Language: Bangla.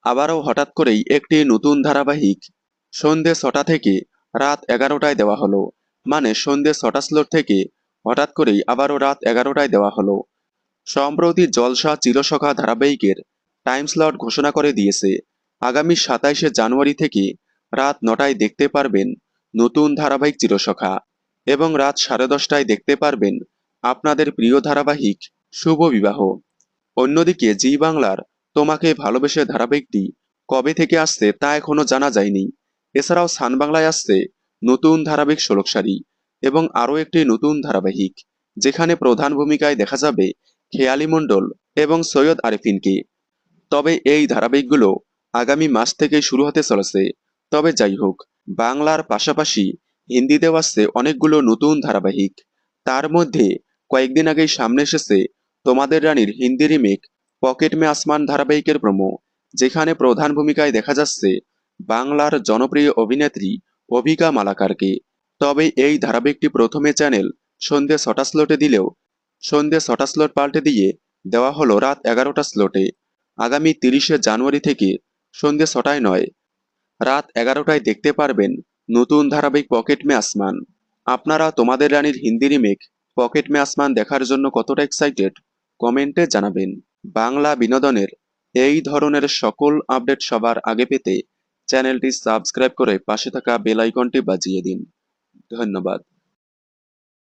আবারও হঠাৎ করেই একটি নতুন ধারাবাহিক সন্ধে ৬টা থেকে রাত ১১টায় দেওয়া হলো। মানে সন্ধে ৬টা স্লট থেকে হঠাৎ করেই আবারও রাত ১১টায় দেওয়া হলো। সম্প্রতি জলসা চিরসখা ধারাবাহিকের টাইম স্লট ঘোষণা করে দিয়েছে। আগামী ২৭শে জানুয়ারি থেকে রাত ৯টায় দেখতে পারবেন নতুন ধারাবাহিক চিরসখা এবং রাত ১০:৩০টায় দেখতে পারবেন আপনাদের প্রিয় ধারাবাহিক শুভ বিবাহ। অন্যদিকে জি বাংলার তোমাকে ভালোবেসে ধারাবাহিকটি কবে থেকে আসছে তা এখনো জানা যায়নি। এছাড়াও সান বাংলায় আসছে নতুন ধারাবাহিক ষোলকসারি এবং আরও একটি নতুন ধারাবাহিক, যেখানে প্রধান ভূমিকায় দেখা যাবে খেয়ালি মণ্ডল এবং সৈয়দ আরেফিনকে। তবে এই ধারাবাহিকগুলো আগামী মাস থেকেই শুরু হতে চলেছে। তবে যাই হোক, বাংলার পাশাপাশি হিন্দিতেও আসছে অনেকগুলো নতুন ধারাবাহিক। তার মধ্যে কয়েকদিন আগেই সামনে এসেছে তোমাদের রানীর হিন্দি রিমেক পকেট মে আসমান ধারাবাহিকের প্রোমো, যেখানে প্রধান ভূমিকায় দেখা যাচ্ছে বাংলার জনপ্রিয় অভিনেত্রী অভিকা মালাকারকে। তবে এই ধারাবাহিকটি প্রথমে চ্যানেল সন্ধ্যে ৬টা স্লটে দিলেও সন্ধ্যে ৬টা স্লট পাল্টে দিয়ে দেওয়া হলো রাত ১১টা স্লটে। আগামী ৩০শে জানুয়ারি থেকে সন্ধ্যে ৬টায় নয়, রাত ১১টায় দেখতে পারবেন নতুন ধারাবাহিক পকেট মে আসমান। আপনারা তোমাদের রানীর হিন্দি রিমেক পকেট মে আসমান দেখার জন্য কতটা এক্সাইটেড কমেন্টে জানাবেন। বাংলা বিনোদনের এই ধরনের সকল আপডেট সবার আগে পেতে চ্যানেলটি সাবস্ক্রাইব করে পাশে থাকা বেল আইকনটি বাজিয়ে দিন। ধন্যবাদ।